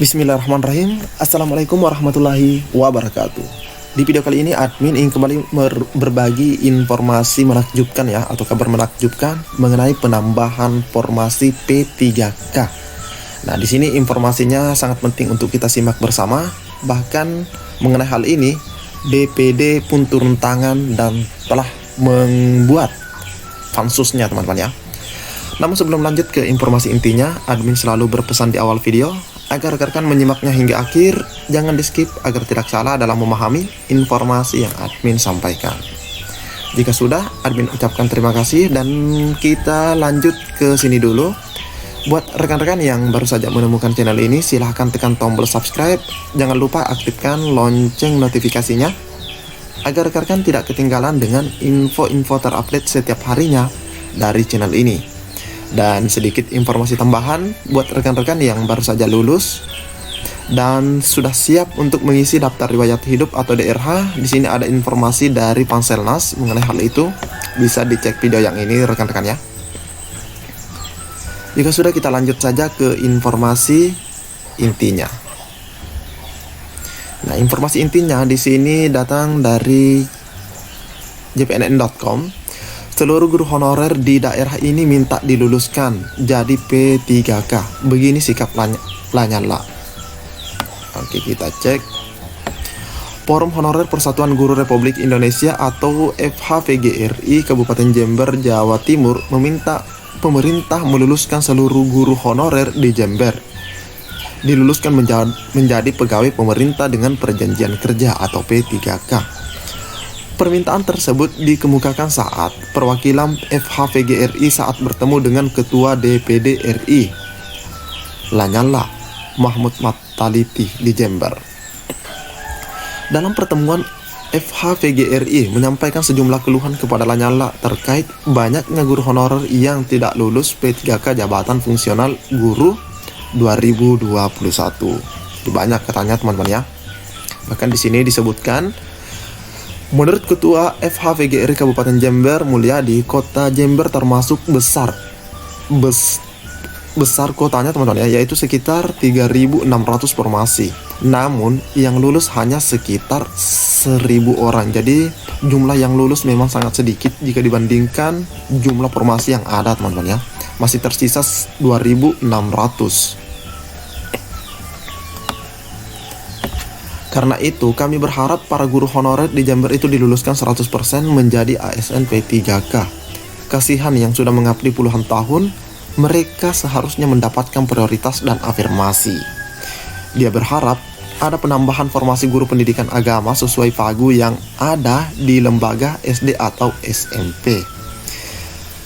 Bismillahirrahmanirrahim. Assalamualaikum warahmatullahi wabarakatuh. Di video kali ini admin ingin kembali berbagi informasi menakjubkan ya, atau kabar menakjubkan mengenai penambahan formasi P3K. Nah, di sini informasinya sangat penting untuk kita simak bersama. Bahkan mengenai hal ini, DPD pun turun tangan dan telah membuat pansusnya, teman-teman ya. Namun sebelum lanjut ke informasi intinya, admin selalu berpesan di awal video agar rekan-rekan menyimaknya hingga akhir, jangan di skip agar tidak salah dalam memahami informasi yang admin sampaikan. Jika sudah, admin ucapkan terima kasih dan kita lanjut ke sini dulu. Buat rekan-rekan yang baru saja menemukan channel ini, silahkan tekan tombol subscribe. Jangan lupa aktifkan lonceng notifikasinya agar rekan-rekan tidak ketinggalan dengan info-info terupdate setiap harinya dari channel ini. Dan sedikit informasi tambahan buat rekan-rekan yang baru saja lulus dan sudah siap untuk mengisi daftar riwayat hidup atau DRH. Di sini ada informasi dari Panselnas mengenai hal itu. Bisa dicek video yang ini rekan-rekan ya. Jika sudah, kita lanjut saja ke informasi intinya. Nah, informasi intinya di sini datang dari jpnn.com. Seluruh guru honorer di daerah ini minta diluluskan jadi P3K. Begini sikap Lanyala. Oke, kita cek. Forum Honorer Persatuan Guru Republik Indonesia atau FHVGRI Kabupaten Jember, Jawa Timur meminta pemerintah meluluskan seluruh guru honorer di Jember. Diluluskan menjadi pegawai pemerintah dengan perjanjian kerja atau P3K. Permintaan tersebut dikemukakan saat perwakilan FHVGRI saat bertemu dengan Ketua DPD RI Lanyala Mahmud Mataliti di Jember. Dalam pertemuan, FHVGRI menyampaikan sejumlah keluhan kepada Lanyala terkait banyaknya guru honorer yang tidak lulus P3K Jabatan Fungsional Guru 2021. Banyak katanya, teman-teman ya. Bahkan di sini disebutkan, menurut Ketua FHVGRI Kabupaten Jember Mulyadi, kota Jember termasuk besar kotanya, teman-teman ya, yaitu sekitar 3.600 formasi. Namun yang lulus hanya sekitar 1.000 orang. Jadi jumlah yang lulus memang sangat sedikit jika dibandingkan jumlah formasi yang ada, teman-teman ya. Masih tersisa 2.600. Karena itu, kami berharap para guru honorer di Jember itu diluluskan 100% menjadi ASN P3K. Kasihan yang sudah mengabdi puluhan tahun, mereka seharusnya mendapatkan prioritas dan afirmasi. Dia berharap ada penambahan formasi guru pendidikan agama sesuai pagu yang ada di lembaga SD atau SMP.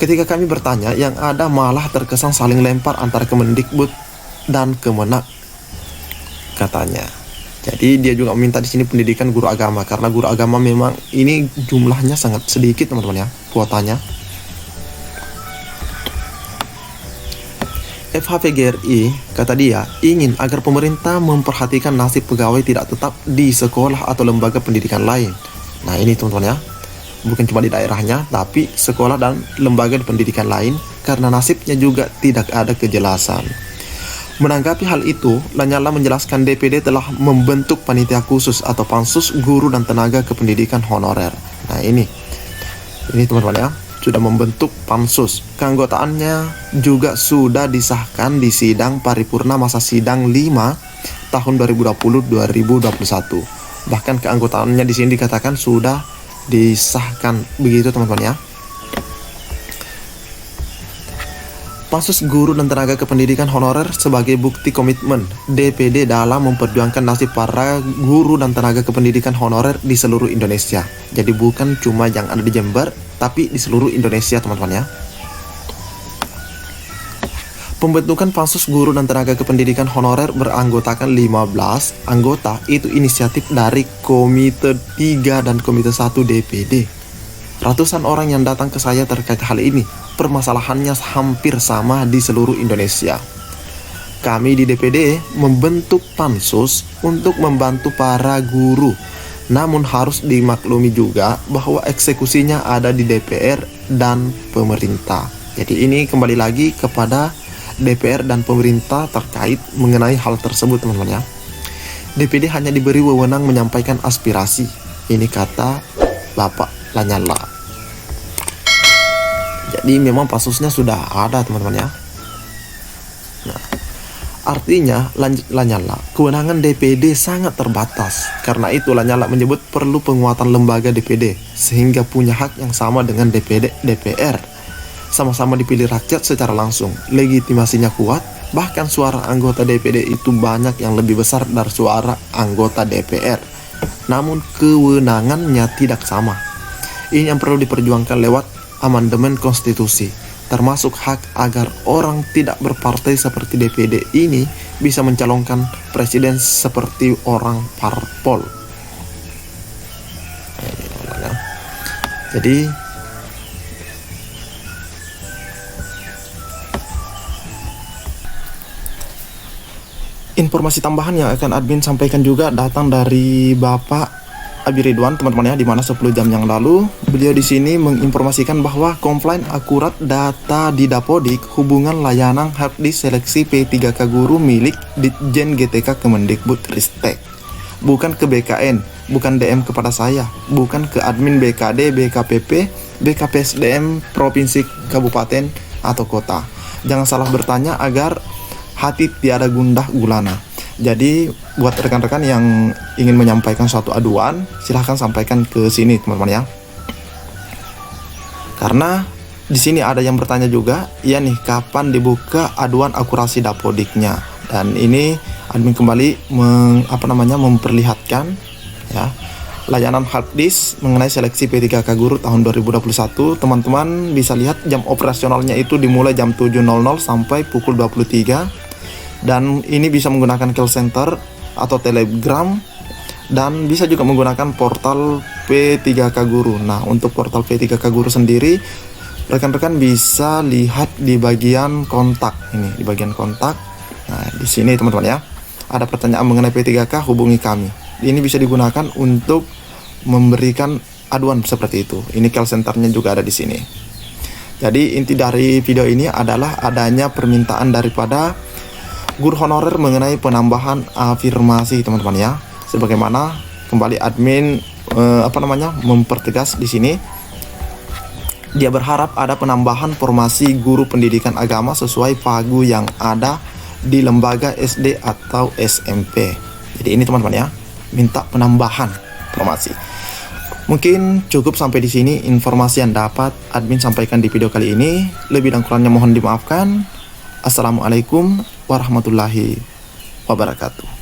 Ketika kami bertanya, yang ada malah terkesan saling lempar antara Kemendikbud dan Kemenak, katanya. Jadi dia juga meminta di sini pendidikan guru agama, karena guru agama memang ini jumlahnya sangat sedikit, teman-teman ya, kuotanya. FHVGRI, kata dia, ingin agar pemerintah memperhatikan nasib pegawai tidak tetap di sekolah atau lembaga pendidikan lain. Nah, ini teman-teman ya, bukan cuma di daerahnya, tapi sekolah dan lembaga pendidikan lain, karena nasibnya juga tidak ada kejelasan. Menanggapi hal itu, Lanyala menjelaskan DPD telah membentuk panitia khusus atau pansus guru dan tenaga kependidikan honorer. Nah, ini teman-teman ya, sudah membentuk pansus. Keanggotaannya juga sudah disahkan di sidang paripurna masa sidang 5 tahun 2020-2021. Bahkan keanggotaannya di sini dikatakan sudah disahkan, begitu teman-teman ya. Pansus guru dan tenaga kependidikan honorer sebagai bukti komitmen DPD dalam memperjuangkan nasib para guru dan tenaga kependidikan honorer di seluruh Indonesia. Jadi bukan cuma yang ada di Jember, tapi di seluruh Indonesia, teman-teman ya. Pembentukan Pansus guru dan tenaga kependidikan honorer beranggotakan 15 anggota. Itu inisiatif dari Komite 3 dan Komite 1 DPD. Ratusan orang yang datang ke saya terkait hal ini. Permasalahannya hampir sama di seluruh Indonesia. Kami di DPD membentuk pansus untuk membantu para guru. Namun harus dimaklumi juga bahwa eksekusinya ada di DPR dan pemerintah. Jadi ini kembali lagi kepada DPR dan pemerintah terkait mengenai hal tersebut, teman-teman ya. DPD hanya diberi wewenang menyampaikan aspirasi. Ini kata Bapak Lanyala. Jadi memang pansusnya sudah ada, teman-teman ya. Nah, artinya Lanyala, kewenangan DPD sangat terbatas. Karena itu Lanyala menyebut perlu penguatan lembaga DPD sehingga punya hak yang sama dengan DPR. Sama-sama dipilih rakyat secara langsung, legitimasinya kuat, bahkan suara anggota DPD itu banyak yang lebih besar dari suara anggota DPR. Namun kewenangannya tidak sama. Ini yang perlu diperjuangkan lewat amandemen konstitusi, termasuk hak agar orang tidak berpartai seperti DPD ini bisa mencalonkan presiden seperti orang parpol. Jadi informasi tambahan yang akan admin sampaikan juga datang dari Bapak Abi Ridwan, teman-teman ya, di mana 10 jam yang lalu beliau di sini menginformasikan bahwa komplain akurat data di Dapodik hubungan layanan harddisk seleksi P3K guru milik Ditjen GTK Kemendikbudristek, bukan ke BKN, bukan DM kepada saya, bukan ke admin BKD, BKPP, BKPSDM provinsi, kabupaten atau kota. Jangan salah bertanya agar hati tiada gundah gulana. Jadi buat rekan-rekan yang ingin menyampaikan suatu aduan, silahkan sampaikan ke sini, teman-teman ya. Karena di sini ada yang bertanya juga, ya nih, kapan dibuka aduan akurasi Dapodiknya? Dan ini admin kembali memperlihatkan ya layanan harddisk mengenai seleksi P3K guru tahun 2021. Teman-teman bisa lihat jam operasionalnya itu dimulai jam 7.00 sampai pukul 23. Dan ini bisa menggunakan call center atau telegram, dan bisa juga menggunakan portal P3K Guru. Nah, untuk portal P3K Guru sendiri, rekan-rekan bisa lihat di bagian kontak. Ini di bagian kontak. Nah, di sini teman-teman ya, ada pertanyaan mengenai P3K, hubungi kami. Ini bisa digunakan untuk memberikan aduan seperti itu. Ini call centernya juga ada di sini. Jadi inti dari video ini adalah adanya permintaan daripada guru honorer mengenai penambahan afirmasi, teman-teman ya. Sebagaimana kembali admin mempertegas di sini, dia berharap ada penambahan formasi guru pendidikan agama sesuai pagu yang ada di lembaga SD atau SMP. Jadi ini teman-teman ya, minta penambahan formasi. Mungkin cukup sampai di sini informasi yang dapat admin sampaikan di video kali ini. Lebih dan kurangnya mohon dimaafkan. Assalamualaikum warahmatullahi wabarakatuh.